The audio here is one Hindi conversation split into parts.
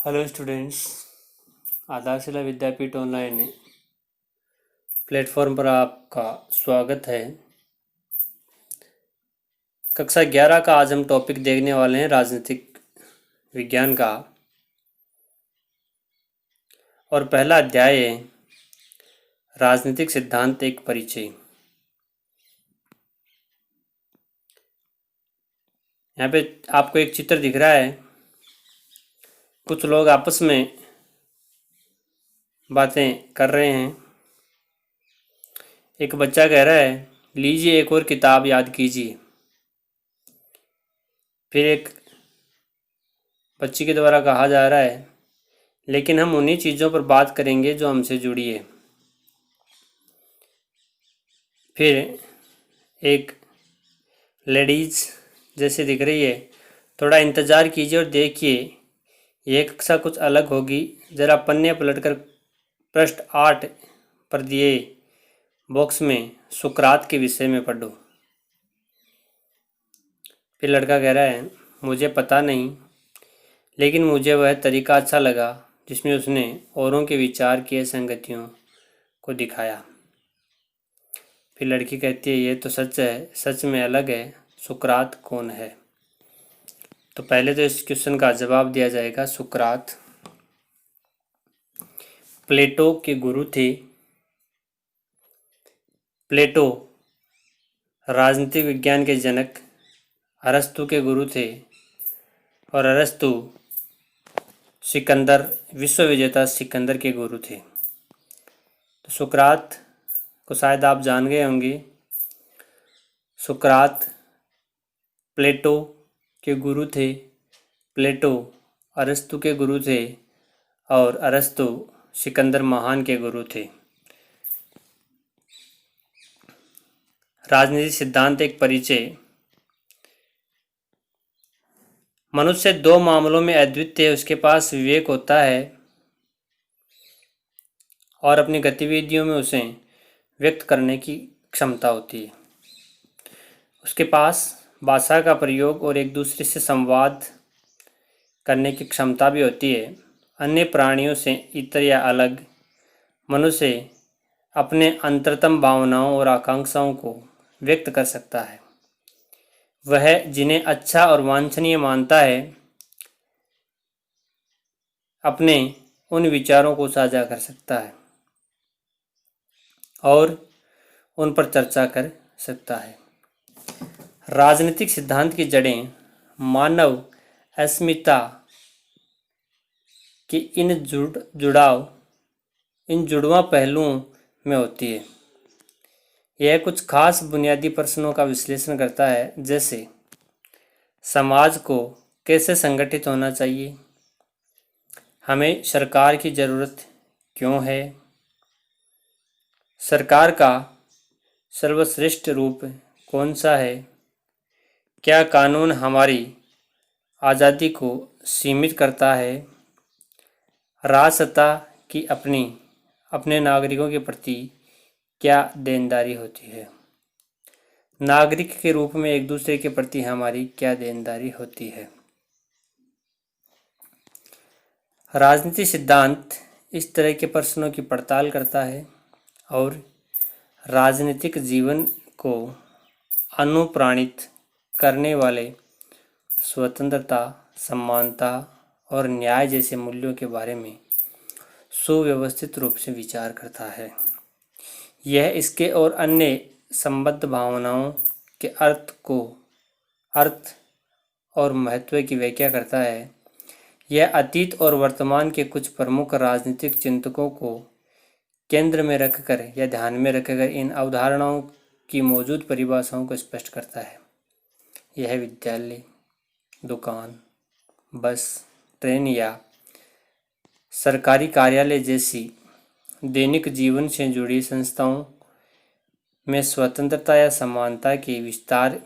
Hello students. आधारशिला विद्यापीठ ऑनलाइन प्लेटफॉर्म पर आपका स्वागत है। कक्षा 11 का आज हम टॉपिक देखने वाले हैं राजनीतिक विज्ञान का, और पहला अध्याय है राजनीतिक सिद्धांत एक परिचय। यहाँ पे आपको एक चित्र दिख रहा है। कुछ लोग आपस में बातें कर रहे हैं। एक बच्चा कह रहा है, लीजिए एक और किताब याद कीजिए। फिर एक बच्ची के द्वारा कहा जा रहा है, लेकिन हम उन्हीं चीज़ों पर बात करेंगे जो हमसे जुड़ी है। फिर एक लेडीज़ जैसे दिख रही है, थोड़ा इंतज़ार कीजिए और देखिए यह कक्षा कुछ अलग होगी। ज़रा पन्ने पलटकर पृष्ठ 8 पर दिए बॉक्स में सुकरात के विषय में पढ़ो। फिर लड़का कह रहा है, मुझे पता नहीं, लेकिन मुझे वह तरीका अच्छा लगा जिसमें उसने औरों के विचार की असंगतियों को दिखाया। फिर लड़की कहती है, ये तो सच है, सच में अलग है। सुकरात कौन है? तो पहले तो इस क्वेश्चन का जवाब दिया जाएगा। सुकरात प्लेटो के गुरु थे। प्लेटो राजनीतिक विज्ञान के जनक अरस्तु के गुरु थे, और अरस्तु सिकंदर विश्व विजेता सिकंदर के गुरु थे। तो सुकरात को शायद आप जान गए होंगे। सुकरात प्लेटो के गुरु थे, प्लेटो अरस्तु के गुरु थे, और अरस्तु सिकंदर महान के गुरु थे। राजनीतिक सिद्धांत एक परिचय। मनुष्य दो मामलों में अद्वितीय है। उसके पास विवेक होता है और अपनी गतिविधियों में उसे व्यक्त करने की क्षमता होती है। उसके पास भाषा का प्रयोग और एक दूसरे से संवाद करने की क्षमता भी होती है। अन्य प्राणियों से इतर या अलग मनुष्य अपने अंतरतम भावनाओं और आकांक्षाओं को व्यक्त कर सकता है। वह जिन्हें अच्छा और वांछनीय मानता है अपने उन विचारों को साझा कर सकता है और उन पर चर्चा कर सकता है। राजनीतिक सिद्धांत की जड़ें मानव अस्मिता के इन जुड़वां पहलुओं में होती है। यह कुछ खास बुनियादी प्रश्नों का विश्लेषण करता है, जैसे समाज को कैसे संगठित होना चाहिए, हमें सरकार की ज़रूरत क्यों है, सरकार का सर्वश्रेष्ठ रूप कौन सा है, क्या कानून हमारी आज़ादी को सीमित करता है, राजसत्ता की अपने नागरिकों के प्रति क्या देनदारी होती है, नागरिक के रूप में एक दूसरे के प्रति हमारी क्या देनदारी होती है। राजनीति सिद्धांत इस तरह के प्रश्नों की पड़ताल करता है और राजनीतिक जीवन को अनुप्राणित करने वाले स्वतंत्रता, समानता और न्याय जैसे मूल्यों के बारे में सुव्यवस्थित रूप से विचार करता है। यह इसके और अन्य संबद्ध भावनाओं के अर्थ और महत्व की व्याख्या करता है। यह अतीत और वर्तमान के कुछ प्रमुख राजनीतिक चिंतकों को केंद्र में रखकर या ध्यान में रखकर इन अवधारणाओं की मौजूद परिभाषाओं को स्पष्ट करता है। यह विद्यालय, दुकान, बस, ट्रेन या सरकारी कार्यालय जैसी दैनिक जीवन से जुड़ी संस्थाओं में स्वतंत्रता या समानता के विस्तार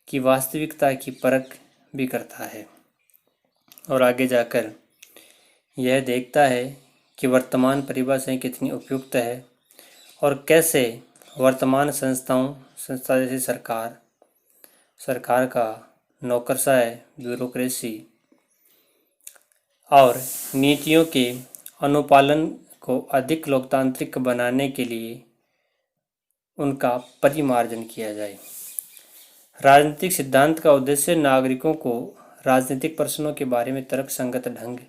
की वास्तविकता की परख भी करता है, और आगे जाकर यह देखता है कि वर्तमान परिभाषाएं कितनी उपयुक्त है और कैसे वर्तमान संस्था जैसे सरकार का नौकरशाह ब्यूरोक्रेसी और नीतियों के अनुपालन को अधिक लोकतांत्रिक बनाने के लिए उनका परिमार्जन किया जाए। राजनीतिक सिद्धांत का उद्देश्य नागरिकों को राजनीतिक प्रश्नों के बारे में तर्कसंगत ढंग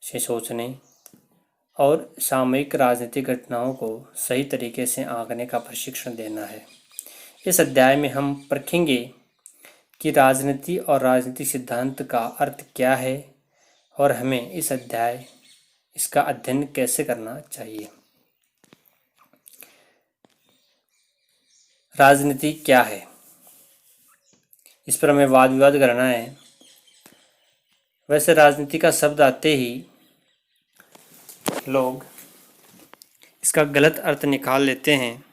से सोचने और सामयिक राजनीतिक घटनाओं को सही तरीके से आंकने का प्रशिक्षण देना है। इस अध्याय में हम परखेंगे कि राजनीति और राजनीतिक सिद्धांत का अर्थ क्या है और हमें इसका अध्ययन कैसे करना चाहिए। राजनीति क्या है, इस पर हमें वाद विवाद करना है। वैसे राजनीति का शब्द आते ही लोग इसका गलत अर्थ निकाल लेते हैं।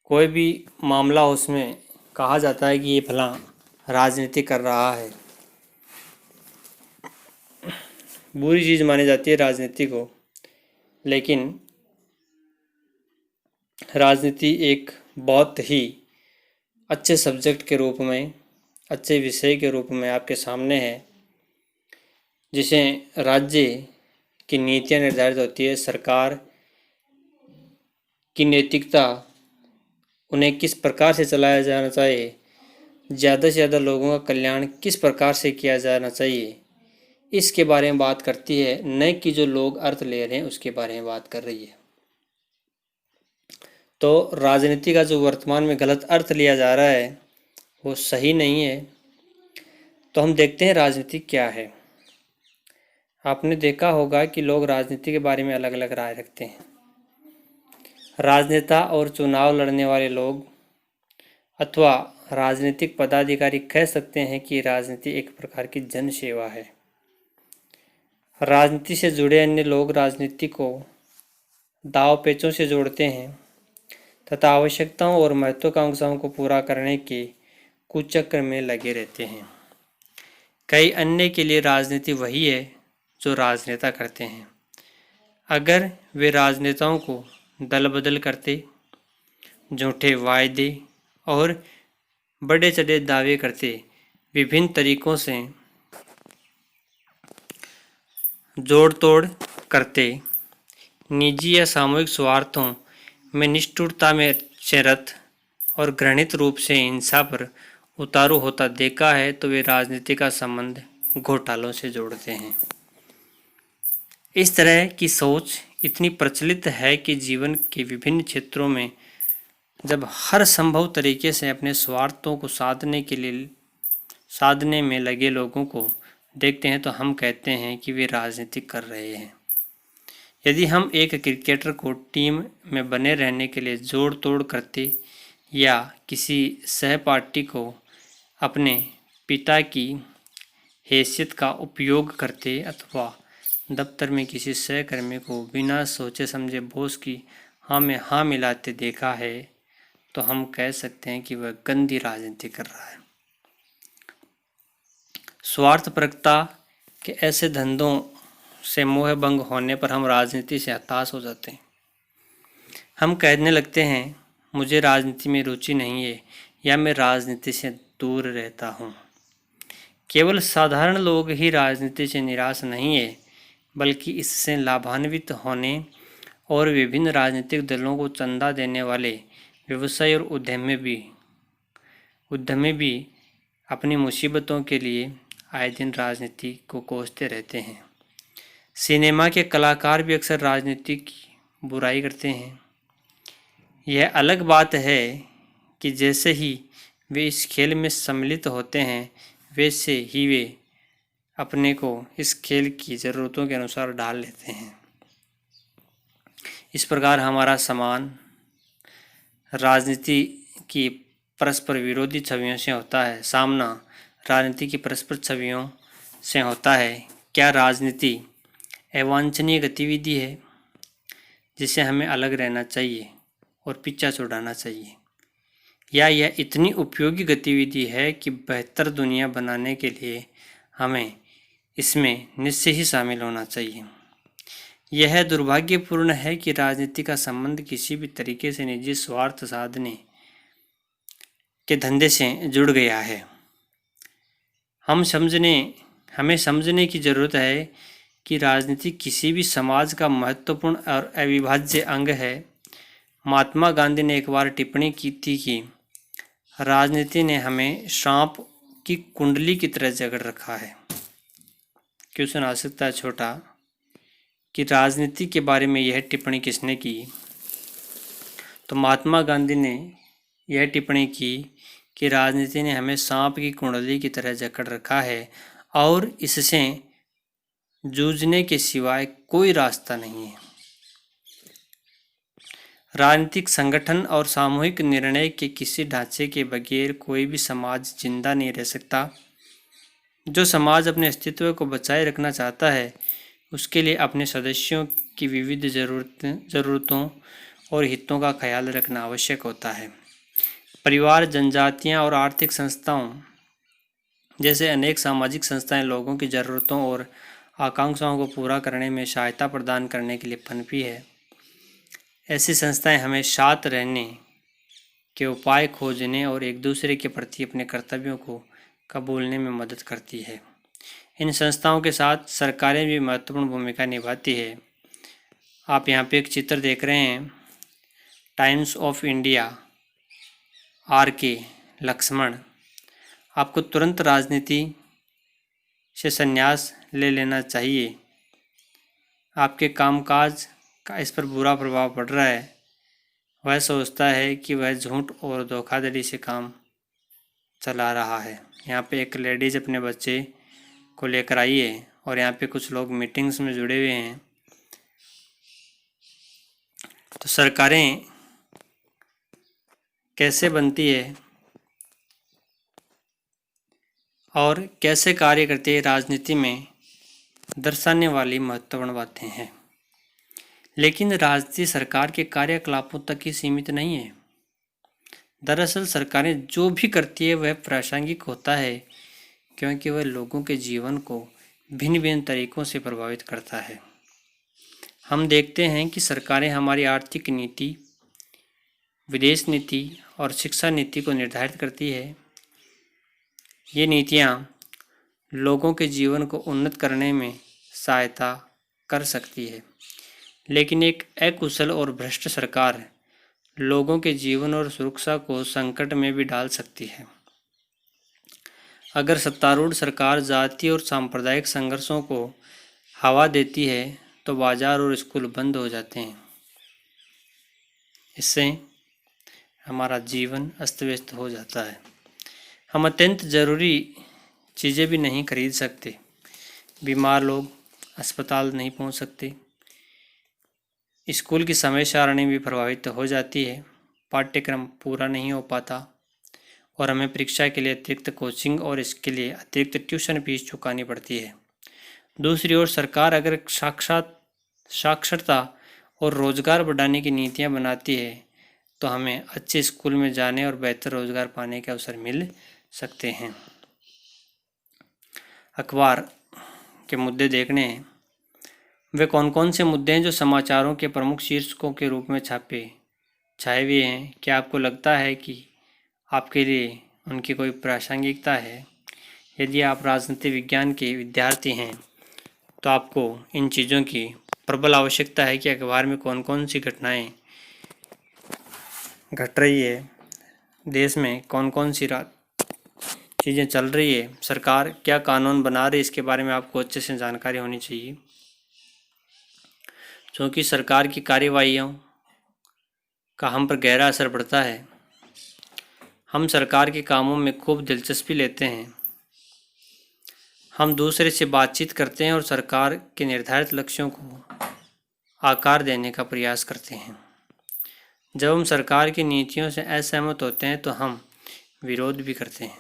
कोई भी मामला हो उसमें कहा जाता है कि ये फलां राजनीति कर रहा है, बुरी चीज़ मानी जाती है राजनीति को। लेकिन राजनीति एक बहुत ही अच्छे सब्जेक्ट के रूप में, अच्छे विषय के रूप में आपके सामने है, जिसे राज्य की नीतियाँ निर्धारित होती है, सरकार की नैतिकता, उन्हें किस प्रकार से चलाया जाना चाहिए, ज़्यादा से ज़्यादा लोगों का कल्याण किस प्रकार से किया जाना चाहिए, इसके बारे में बात करती है, न कि जो लोग अर्थ ले रहे हैं उसके बारे में बात कर रही है। तो राजनीति का जो वर्तमान में गलत अर्थ लिया जा रहा है वो सही नहीं है। तो हम देखते हैं राजनीति क्या है। आपने देखा होगा कि लोग राजनीति के बारे में अलग अलग राय रखते हैं। राजनेता और चुनाव लड़ने वाले लोग अथवा राजनीतिक पदाधिकारी कह सकते हैं कि राजनीति एक प्रकार की जन सेवा है। राजनीति से जुड़े अन्य लोग राजनीति को दाव पेचों से जोड़ते हैं तथा आवश्यकताओं और महत्वाकांक्षाओं को पूरा करने के कुचक्र में लगे रहते हैं। कई अन्य के लिए राजनीति वही है जो राजनेता करते हैं। अगर वे राजनेताओं को दल बदल करते, झूठे वायदे और बड़े चढ़े दावे करते, विभिन्न तरीकों से जोड़ तोड़ करते, निजी या सामूहिक स्वार्थों में निष्ठुरता में चरत और घृणित रूप से हिंसा पर उतारू होता देखा है, तो वे राजनीति का संबंध घोटालों से जोड़ते हैं। इस तरह की सोच इतनी प्रचलित है कि जीवन के विभिन्न क्षेत्रों में जब हर संभव तरीके से अपने स्वार्थों को साधने में लगे लोगों को देखते हैं तो हम कहते हैं कि वे राजनीति कर रहे हैं। यदि हम एक क्रिकेटर को टीम में बने रहने के लिए जोड़ तोड़ करते या किसी सहपाठी को अपने पिता की हैसियत का उपयोग करते अथवा दफ्तर में किसी सहकर्मी को बिना सोचे समझे बॉस की हाँ में हाँ मिलाते देखा है, तो हम कह सकते हैं कि वह गंदी राजनीति कर रहा है। स्वार्थपरकता के ऐसे धंधों से मोह भंग होने पर हम राजनीति से हताश हो जाते हैं। हम कहने लगते हैं मुझे राजनीति में रुचि नहीं है या मैं राजनीति से दूर रहता हूँ। केवल साधारण लोग ही राजनीति से निराश नहीं है, बल्कि इससे लाभान्वित होने और विभिन्न राजनीतिक दलों को चंदा देने वाले व्यवसायी और उद्यमी भी अपनी मुसीबतों के लिए आए दिन राजनीति को कोसते रहते हैं। सिनेमा के कलाकार भी अक्सर राजनीति की बुराई करते हैं। यह अलग बात है कि जैसे ही वे इस खेल में सम्मिलित होते हैं, वैसे ही वे अपने को इस खेल की ज़रूरतों के अनुसार ढाल लेते हैं। इस प्रकार हमारा राजनीति की परस्पर विरोधी छवियों से होता है, सामना राजनीति की परस्पर छवियों से होता है। क्या राजनीति अवांछनीय गतिविधि है जिसे हमें अलग रहना चाहिए और पीछा छुड़ाना चाहिए, या यह इतनी उपयोगी गतिविधि है कि बेहतर दुनिया बनाने के लिए हमें इसमें निश्चय ही शामिल होना चाहिए। यह दुर्भाग्यपूर्ण है कि राजनीति का संबंध किसी भी तरीके से निजी स्वार्थ साधने के धंधे से जुड़ गया है। हम समझने हमें समझने की जरूरत है कि राजनीति किसी भी समाज का महत्वपूर्ण और अविभाज्य अंग है। महात्मा गांधी ने एक बार टिप्पणी की थी कि राजनीति ने हमें सांप की कुंडली की तरह जकड़ रखा है। क्वेश्चन आ सकता है छोटा कि राजनीति के बारे में यह टिप्पणी किसने की? तो महात्मा गांधी ने यह टिप्पणी की कि राजनीति ने हमें सांप की कुंडली की तरह जकड़ रखा है और इससे जूझने के सिवाय कोई रास्ता नहीं है। राजनीतिक संगठन और सामूहिक निर्णय के किसी ढांचे के बगैर कोई भी समाज जिंदा नहीं रह सकता। जो समाज अपने अस्तित्व को बचाए रखना चाहता है उसके लिए अपने सदस्यों की विविध ज़रूरतों और हितों का ख्याल रखना आवश्यक होता है। परिवार, जनजातियां और आर्थिक संस्थाओं जैसे अनेक सामाजिक संस्थाएं लोगों की ज़रूरतों और आकांक्षाओं को पूरा करने में सहायता प्रदान करने के लिए पनपी है। ऐसी संस्थाएं हमें साथ रहने के उपाय खोजने और एक दूसरे के प्रति अपने कर्तव्यों को कबूलने में मदद करती है। इन संस्थाओं के साथ सरकारें भी महत्वपूर्ण भूमिका निभाती है। आप यहाँ पे एक चित्र देख रहे हैं, Times of India, RK Laxman. आपको तुरंत राजनीति से संन्यास ले लेना चाहिए। आपके कामकाज का इस पर बुरा प्रभाव पड़ रहा है। वह सोचता है कि वह झूठ और धोखाधड़ी से काम चला रहा है। यहाँ पे एक लेडीज़ अपने बच्चे को लेकर आई है और यहाँ पे कुछ लोग मीटिंग्स में जुड़े हुए हैं। तो सरकारें कैसे बनती है और कैसे कार्य करती है राजनीति में दर्शाने वाली महत्वपूर्ण बातें हैं। लेकिन राजनीति सरकार के कार्यकलापों तक ही सीमित नहीं है। दरअसल सरकारें जो भी करती है वह प्रासंगिक होता है क्योंकि वह लोगों के जीवन को भिन्न भिन्न तरीकों से प्रभावित करता है। हम देखते हैं कि सरकारें हमारी आर्थिक नीति, विदेश नीति और शिक्षा नीति को निर्धारित करती है। ये नीतियाँ लोगों के जीवन को उन्नत करने में सहायता कर सकती है, लेकिन एक अकुशल और भ्रष्ट सरकार लोगों के जीवन और सुरक्षा को संकट में भी डाल सकती है। अगर सत्तारूढ़ सरकार जातीय और सांप्रदायिक संघर्षों को हवा देती है तो बाजार और स्कूल बंद हो जाते हैं। इससे हमारा जीवन अस्त व्यस्त हो जाता है। हम अत्यंत ज़रूरी चीज़ें भी नहीं खरीद सकते। बीमार लोग अस्पताल नहीं पहुंच सकते। स्कूल की समय सारणी भी प्रभावित हो जाती है। पाठ्यक्रम पूरा नहीं हो पाता और हमें परीक्षा के लिए अतिरिक्त कोचिंग और इसके लिए अतिरिक्त ट्यूशन फीस चुकानी पड़ती है। दूसरी ओर सरकार अगर साक्षरता और रोजगार बढ़ाने की नीतियां बनाती है तो हमें अच्छे स्कूल में जाने और बेहतर रोजगार पाने के अवसर मिल सकते हैं। अखबार के मुद्दे देखने हैं। वे कौन कौन से मुद्दे हैं जो समाचारों के प्रमुख शीर्षकों के रूप में छाए हुए हैं? क्या आपको लगता है कि आपके लिए उनकी कोई प्रासंगिकता है? यदि आप राजनीति विज्ञान के विद्यार्थी हैं तो आपको इन चीज़ों की प्रबल आवश्यकता है कि अखबार में कौन कौन सी घटनाएं घट रही है, देश में कौन कौन सी चीज़ें चल रही है, सरकार क्या कानून बना रही है, इसके बारे में आपको अच्छे से जानकारी होनी चाहिए। क्योंकि सरकार की कार्यवाहियों का हम पर गहरा असर पड़ता है। हम सरकार के कामों में खूब दिलचस्पी लेते हैं। हम दूसरे से बातचीत करते हैं और सरकार के निर्धारित लक्ष्यों को आकार देने का प्रयास करते हैं। जब हम सरकार की नीतियों से असहमत होते हैं तो हम विरोध भी करते हैं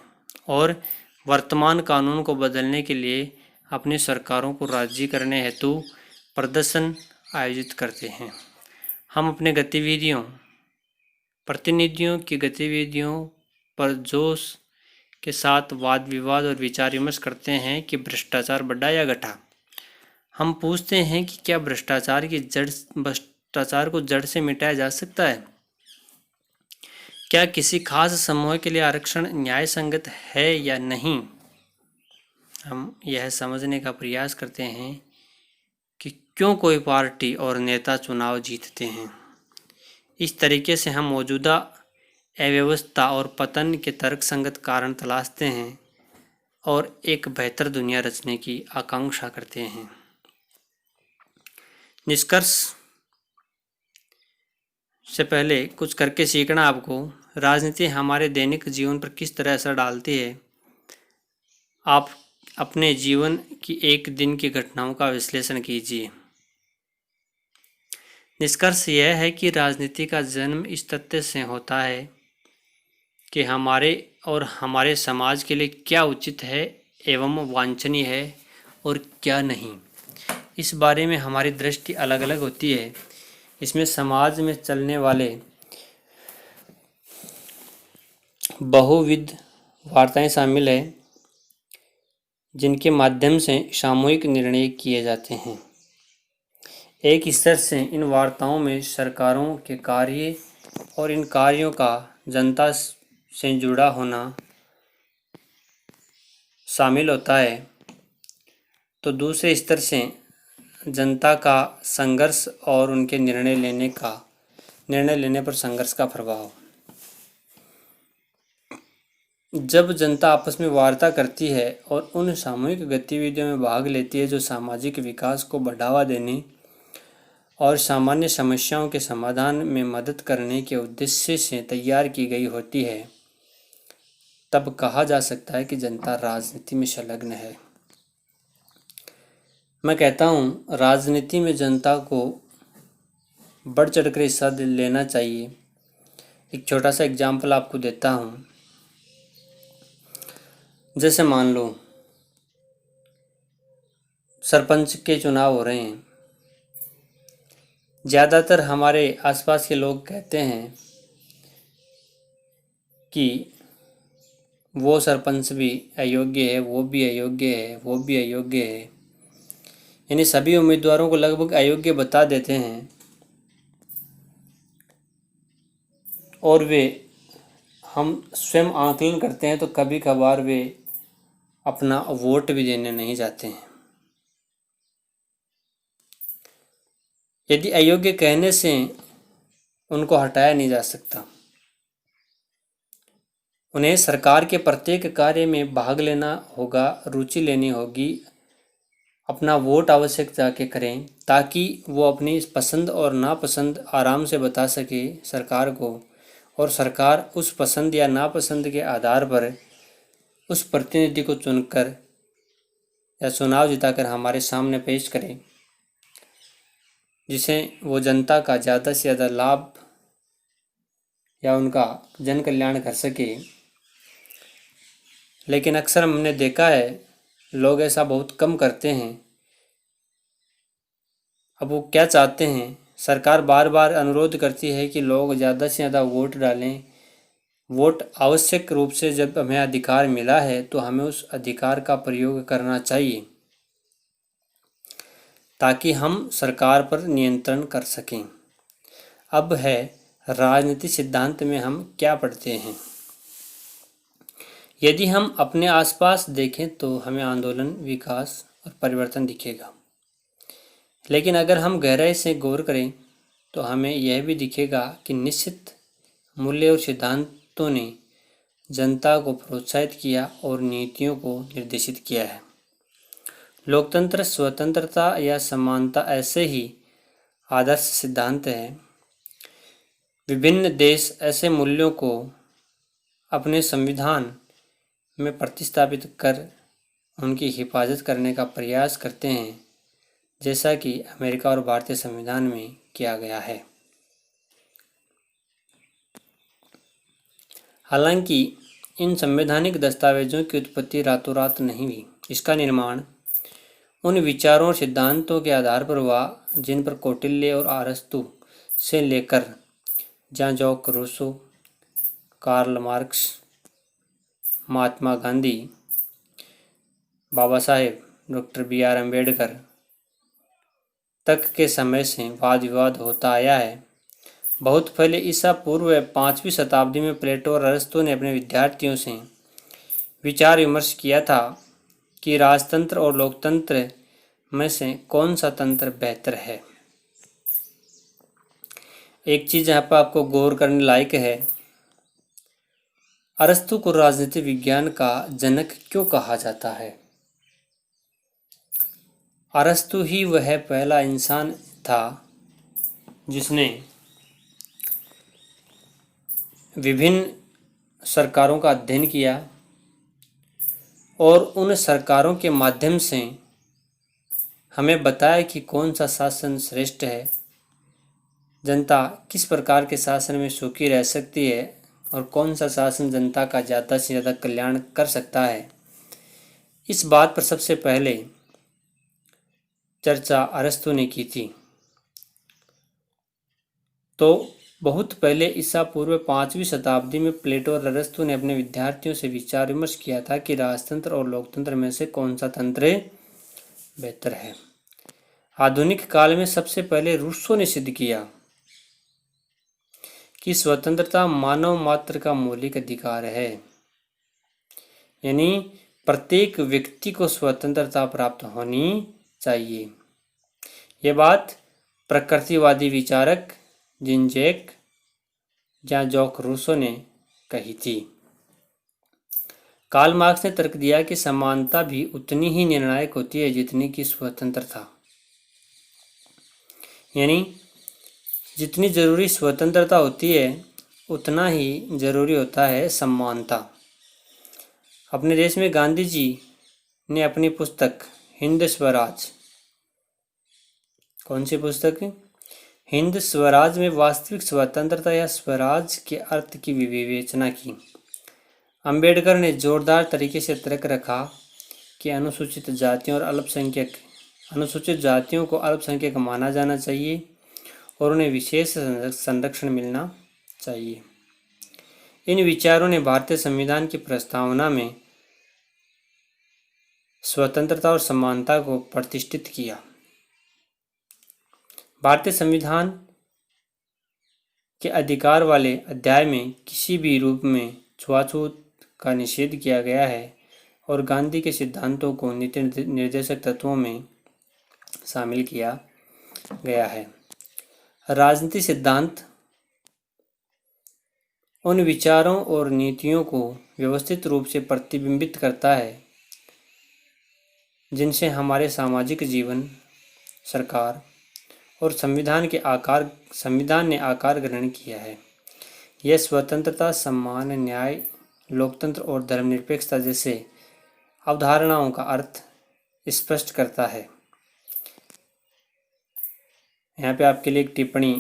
और वर्तमान कानून को बदलने के लिए अपनी सरकारों को राजी करने हेतु प्रदर्शन आयोजित करते हैं। हम अपने प्रतिनिधियों की गतिविधियों पर जोश के साथ वाद विवाद और विचार विमर्श करते हैं कि भ्रष्टाचार बढ़ा या घटा। हम पूछते हैं कि क्या भ्रष्टाचार को जड़ से मिटाया जा सकता है? क्या किसी खास समूह के लिए आरक्षण न्याय संगत है या नहीं? हम यह समझने का प्रयास करते हैं कि क्यों कोई पार्टी और नेता चुनाव जीतते हैं। इस तरीके से हम मौजूदा अव्यवस्था और पतन के तर्कसंगत कारण तलाशते हैं और एक बेहतर दुनिया रचने की आकांक्षा करते हैं। निष्कर्ष से पहले कुछ करके सीखना आपको। राजनीति हमारे दैनिक जीवन पर किस तरह असर डालती है। आप अपने जीवन की एक दिन की घटनाओं का विश्लेषण कीजिए। निष्कर्ष यह है कि राजनीति का जन्म इस तथ्य से होता है कि हमारे और हमारे समाज के लिए क्या उचित है एवं वांछनीय है और क्या नहीं। इस बारे में हमारी दृष्टि अलग अलग होती है। इसमें समाज में चलने वाले बहुविध वार्ताएं शामिल है जिनके माध्यम से सामूहिक निर्णय किए जाते हैं। एक स्तर से इन वार्ताओं में सरकारों के कार्य और इन कार्यों का जनता से जुड़ा होना शामिल होता है, तो दूसरे स्तर से जनता का संघर्ष और उनके निर्णय लेने पर संघर्ष का प्रभाव। जब जनता आपस में वार्ता करती है और उन सामूहिक गतिविधियों में भाग लेती है जो सामाजिक विकास को बढ़ावा देने और सामान्य समस्याओं के समाधान में मदद करने के उद्देश्य से तैयार की गई होती है, तब कहा जा सकता है कि जनता राजनीति में संलग्न है। मैं कहता हूँ राजनीति में जनता को बढ़ चढ़कर हिस्सा लेना चाहिए। एक छोटा सा एग्जाम्पल आपको देता हूँ। जैसे मान लो सरपंच के चुनाव हो रहे हैं। ज़्यादातर हमारे आसपास के लोग कहते हैं कि वो सरपंच भी अयोग्य है, वो भी अयोग्य है, वो भी अयोग्य है। यानी सभी उम्मीदवारों को लगभग अयोग्य बता देते हैं और वे हम स्वयं आकलन करते हैं तो कभी कभार वे अपना वोट भी देने नहीं जाते हैं। यदि अयोग्य कहने से उनको हटाया नहीं जा सकता, उन्हें सरकार के प्रत्येक कार्य में भाग लेना होगा, रुचि लेनी होगी, अपना वोट आवश्यक जाके करें ताकि वो अपनी पसंद और नापसंद आराम से बता सके सरकार को, और सरकार उस पसंद या नापसंद के आधार पर उस प्रतिनिधि को चुनकर या चुनाव जिताकर हमारे सामने पेश करे, जिसे वो जनता का ज़्यादा से ज़्यादा लाभ या उनका जन कल्याण कर सके। लेकिन अक्सर हमने देखा है लोग ऐसा बहुत कम करते हैं। अब वो क्या चाहते हैं, सरकार बार बार अनुरोध करती है कि लोग ज़्यादा से ज़्यादा वोट डालें। वोट आवश्यक रूप से जब हमें अधिकार मिला है तो हमें उस अधिकार का प्रयोग करना चाहिए ताकि हम सरकार पर नियंत्रण कर सकें। अब है राजनीति सिद्धांत में हम क्या पढ़ते हैं। यदि हम अपने आसपास देखें तो हमें आंदोलन, विकास और परिवर्तन दिखेगा। लेकिन अगर हम गहराई से गौर करें तो हमें यह भी दिखेगा कि निश्चित मूल्य और सिद्धांतों ने जनता को प्रोत्साहित किया और नीतियों को निर्देशित किया है। लोकतंत्र, स्वतंत्रता या समानता ऐसे ही आदर्श सिद्धांत हैं। विभिन्न देश ऐसे मूल्यों को अपने संविधान में प्रतिस्थापित कर उनकी हिफाजत करने का प्रयास करते हैं, जैसा कि अमेरिका और भारतीय संविधान में किया गया है। हालांकि इन संवैधानिक दस्तावेजों की उत्पत्ति रातों रात नहीं हुई। इसका निर्माण उन विचारों और सिद्धांतों के आधार पर हुआ जिन पर कौटिल्य और अरस्तु से लेकर Jean Jacques Rousseau, Karl Marx, Mahatma Gandhi, Baba Saheb doctor B R. Ambedkar तक के समय से वाद विवाद होता आया है। बहुत पहले ईसा पूर्व 5वीं शताब्दी में प्लेटो और अरस्तु ने अपने विद्यार्थियों से विचार विमर्श किया था कि राजतंत्र और लोकतंत्र में से कौन सा तंत्र बेहतर है। एक चीज यहाँ पर आपको गौर करने लायक है, अरस्तु को राजनीति विज्ञान का जनक क्यों कहा जाता है। अरस्तु ही वह पहला इंसान था जिसने विभिन्न सरकारों का अध्ययन किया और उन सरकारों के माध्यम से हमें बताया कि कौन सा शासन श्रेष्ठ है, जनता किस प्रकार के शासन में सुखी रह सकती है और कौन सा शासन जनता का ज़्यादा से ज़्यादा कल्याण कर सकता है। इस बात पर सबसे पहले चर्चा अरस्तु ने की थी। तो बहुत पहले ईसा पूर्व 5वीं शताब्दी में प्लेटो और अरस्तु ने अपने विद्यार्थियों से विचार विमर्श किया था कि राजतंत्र और लोकतंत्र में से कौन सा तंत्र बेहतर है। आधुनिक काल में सबसे पहले रूसो ने सिद्ध किया कि स्वतंत्रता मानव मात्र का मौलिक अधिकार है, यानी प्रत्येक व्यक्ति को स्वतंत्रता प्राप्त होनी चाहिए। ये बात प्रकृतिवादी विचारक जीन जैक जॉक रूसो ने कही थी। कार्ल मार्क्स ने तर्क दिया कि समानता भी उतनी ही निर्णायक होती है जितनी कि स्वतंत्रता, यानी जितनी जरूरी स्वतंत्रता होती है उतना ही जरूरी होता है समानता। अपने देश में गांधी जी ने अपनी पुस्तक हिंद स्वराज, कौन सी पुस्तक, हिंद स्वराज में वास्तविक स्वतंत्रता या स्वराज के अर्थ की विवेचना की। अंबेडकर ने जोरदार तरीके से तर्क रखा कि अनुसूचित जातियों को अल्पसंख्यक माना जाना चाहिए और उन्हें विशेष संरक्षण मिलना चाहिए। इन विचारों ने भारतीय संविधान की प्रस्तावना में स्वतंत्रता और समानता को प्रतिष्ठित किया। भारतीय संविधान के अधिकार वाले अध्याय में किसी भी रूप में छुआछूत का निषेध किया गया है और गांधी के सिद्धांतों को नीति निर्देशक तत्वों में शामिल किया गया है। राजनीति सिद्धांत उन विचारों और नीतियों को व्यवस्थित रूप से प्रतिबिंबित करता है जिनसे हमारे सामाजिक जीवन, सरकार और संविधान ने आकार ग्रहण किया है। यह स्वतंत्रता, सम्मान, न्याय, लोकतंत्र और धर्मनिरपेक्षता जैसे अवधारणाओं का अर्थ स्पष्ट करता है। यहाँ पे आपके लिए एक टिप्पणी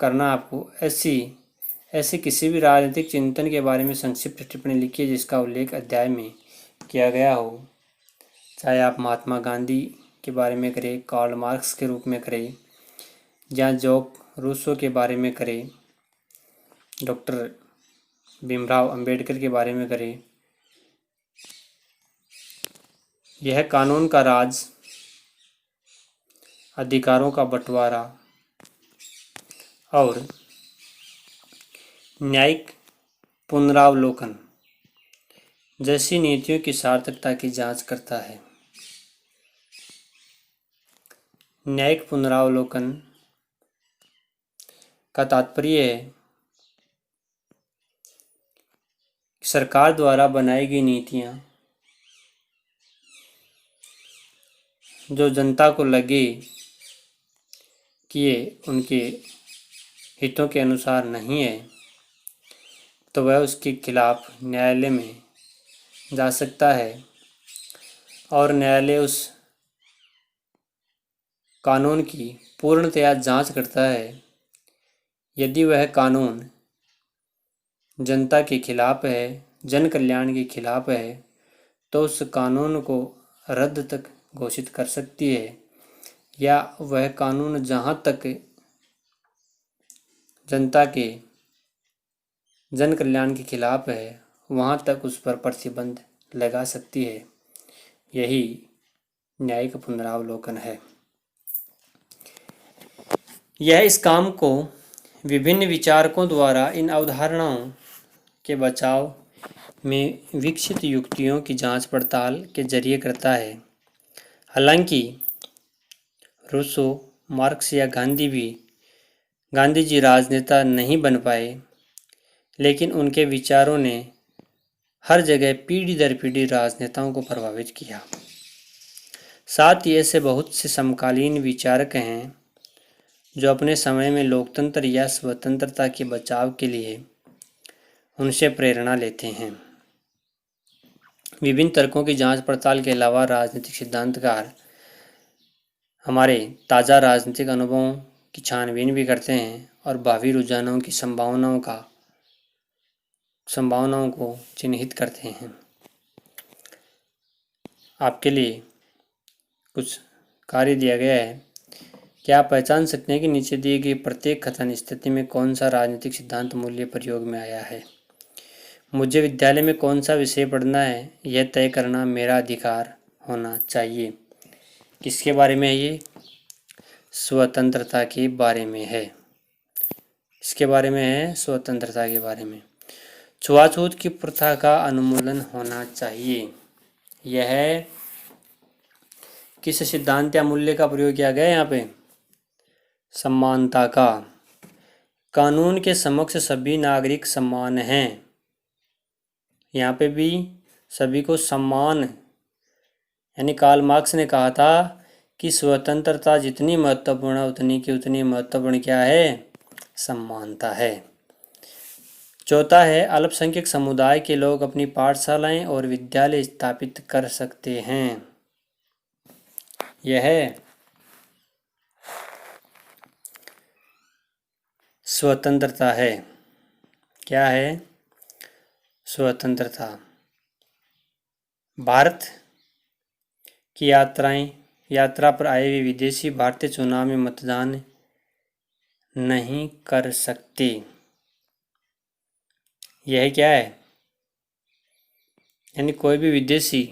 करना, आपको ऐसे किसी भी राजनीतिक चिंतन के बारे में संक्षिप्त टिप्पणी लिखिए जिसका उल्लेख अध्याय में किया गया हो, चाहे आप महात्मा गांधी के बारे में करें, कार्ल मार्क्स के रूप में करें, या जॉक रूसो के बारे में करें, डॉक्टर भीमराव अंबेडकर के बारे में करें। यह कानून का राज, अधिकारों का बंटवारा और न्यायिक पुनरावलोकन जैसी नीतियों की सार्थकता की जांच करता है। न्यायिक पुनरावलोकन का तात्पर्य है सरकार द्वारा बनाई गई नीतियां जो जनता को लगे कि ये उनके हितों के अनुसार नहीं है, तो वह उसके खिलाफ न्यायालय में जा सकता है और न्यायालय उस कानून की पूर्णतया जांच करता है। यदि वह कानून जनता के खिलाफ है, जन कल्याण के खिलाफ है, तो उस कानून को रद्द तक घोषित कर सकती है, या वह कानून जहां तक जनता के जन कल्याण के खिलाफ है वहां तक उस पर प्रतिबंध लगा सकती है। यही न्यायिक पुनरावलोकन है। यह इस काम को विभिन्न विचारकों द्वारा इन अवधारणाओं के बचाव में विकसित युक्तियों की जांच पड़ताल के जरिए करता है। हालांकि रूसो, मार्क्स या गांधी जी राजनेता नहीं बन पाए, लेकिन उनके विचारों ने हर जगह पीढ़ी दर पीढ़ी राजनेताओं को प्रभावित किया। साथ ही ऐसे बहुत से समकालीन विचारक हैं जो अपने समय में लोकतंत्र या स्वतंत्रता के बचाव के लिए उनसे प्रेरणा लेते हैं। विभिन्न तर्कों की जांच पड़ताल के अलावा राजनीतिक सिद्धांतकार हमारे ताज़ा राजनीतिक अनुभवों की छानबीन भी करते हैं और भावी रुझानों की संभावनाओं को चिन्हित करते हैं। आपके लिए कुछ कार्य दिया गया है। क्या आप पहचान सकते हैं कि नीचे दिए गए प्रत्येक कथन स्थिति में कौन सा राजनीतिक सिद्धांत मूल्य प्रयोग में आया है? मुझे विद्यालय में कौन सा विषय पढ़ना है, यह तय करना मेरा अधिकार होना चाहिए। किसके बारे में है ये? स्वतंत्रता के बारे में है। इसके बारे में है, स्वतंत्रता के बारे में। छुआछूत की प्रथा का उन्मूलन होना चाहिए। यह किस सिद्धांत या मूल्य का प्रयोग किया गया है यहाँ पे? समानता का। कानून के समक्ष सभी नागरिक समान हैं। यहाँ पे भी सभी को सम्मान, यानी कार्ल मार्क्स ने कहा था कि स्वतंत्रता जितनी महत्वपूर्ण है उतनी महत्वपूर्ण क्या है? समानता है। चौथा है, अल्पसंख्यक समुदाय के लोग अपनी पाठशालाएं और विद्यालय स्थापित कर सकते हैं। यह स्वतंत्रता है। क्या है? स्वतंत्रता। भारत की यात्रा पर आए हुए विदेशी भारतीय चुनाव में मतदान नहीं कर सकते। यह क्या है? यानी कोई भी विदेशी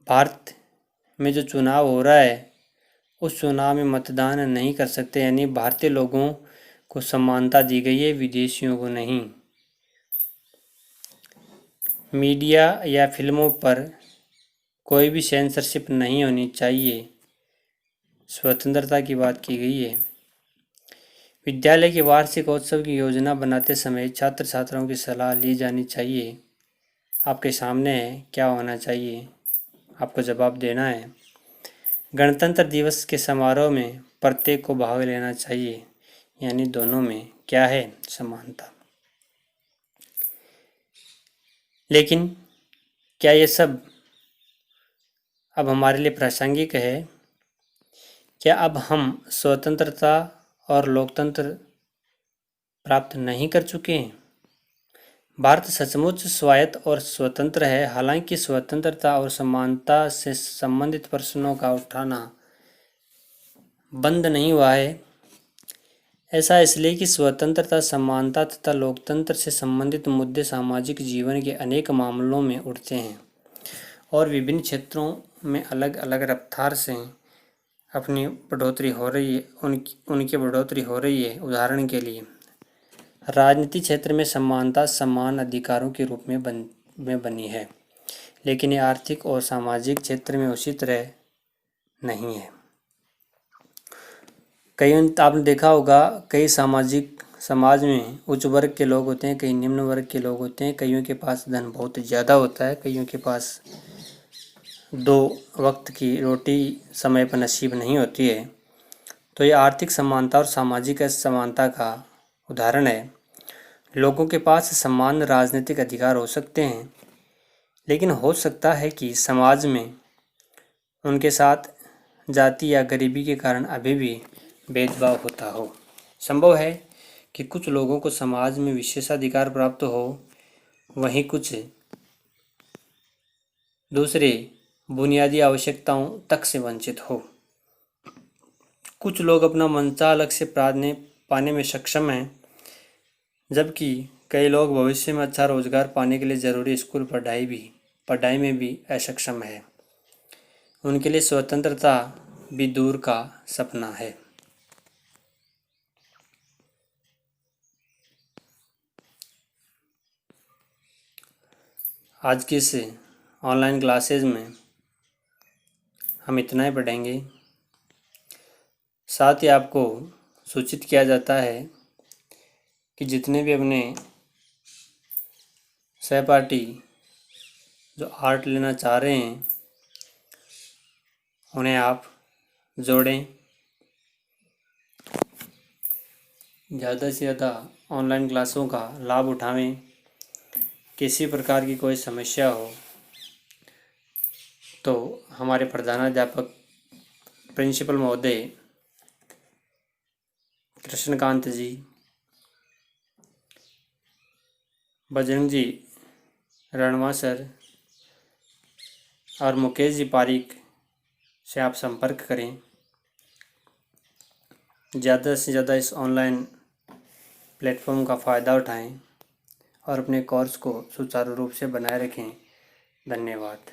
भारत में जो चुनाव हो रहा है उस चुनाव में मतदान नहीं कर सकते, यानी भारतीय लोगों को समानता दी गई है, विदेशियों को नहीं। मीडिया या फिल्मों पर कोई भी सेंसरशिप नहीं होनी चाहिए। स्वतंत्रता की बात की गई है। विद्यालय के वार्षिकोत्सव की योजना बनाते समय छात्र छात्राओं की सलाह ली जानी चाहिए। आपके सामने है, क्या होना चाहिए? आपको जवाब देना है। गणतंत्र दिवस के समारोह में प्रत्येक को भाग लेना चाहिए, यानी दोनों में क्या है? समानता। लेकिन क्या ये सब अब हमारे लिए प्रासंगिक है? क्या अब हम स्वतंत्रता और लोकतंत्र प्राप्त नहीं कर चुके हैं? भारत सचमुच स्वायत्त और स्वतंत्र है। हालांकि स्वतंत्रता और समानता से संबंधित प्रश्नों का उठाना बंद नहीं हुआ है। ऐसा इसलिए कि स्वतंत्रता, समानता तथा लोकतंत्र से संबंधित मुद्दे सामाजिक जीवन के अनेक मामलों में उठते हैं और विभिन्न क्षेत्रों में अलग अलग रफ्तार से अपनी बढ़ोतरी हो रही है, उनकी बढ़ोतरी हो रही है। उदाहरण के लिए राजनीति क्षेत्र में समानता समान अधिकारों के रूप में बनी है, लेकिन ये आर्थिक और सामाजिक क्षेत्र में उसी तरह नहीं है। आपने देखा होगा, कई समाज में उच्च वर्ग के लोग होते हैं, कई निम्न वर्ग के लोग होते हैं। कईयों के पास धन बहुत ज़्यादा होता है, कईयों के पास 2 वक्त की रोटी समय पर नसीब नहीं होती है। तो ये आर्थिक समानता और सामाजिक असमानता का उदाहरण है। लोगों के पास समान राजनीतिक अधिकार हो सकते हैं, लेकिन हो सकता है कि समाज में उनके साथ जाति या गरीबी के कारण अभी भी भेदभाव होता हो। संभव है कि कुछ लोगों को समाज में विशेषाधिकार प्राप्त हो, वहीं कुछ दूसरे बुनियादी आवश्यकताओं तक से वंचित हो। कुछ लोग अपना मनचाहा लक्ष्य पाने में सक्षम हैं, जबकि कई लोग भविष्य में अच्छा रोजगार पाने के लिए जरूरी स्कूल पढ़ाई में भी असक्षम है। उनके लिए स्वतंत्रता भी दूर का सपना है। आज की इस ऑनलाइन क्लासेज में हम इतना ही पढ़ेंगे। साथ ही आपको सूचित किया जाता है कि जितने भी अपने सहपाठी जो आर्ट लेना चाह रहे हैं उन्हें आप जोड़ें। ज़्यादा से ज़्यादा ऑनलाइन क्लासों का लाभ उठावें। किसी प्रकार की कोई समस्या हो तो हमारे प्रधानाध्यापक प्रिंसिपल महोदय कृष्णकांत जी, बजरंग जी रणवा सर और मुकेश जी पारिक से आप संपर्क करें। ज़्यादा से ज़्यादा इस ऑनलाइन प्लेटफॉर्म का फ़ायदा उठाएं और अपने कोर्स को सुचारू रूप से बनाए रखें। धन्यवाद।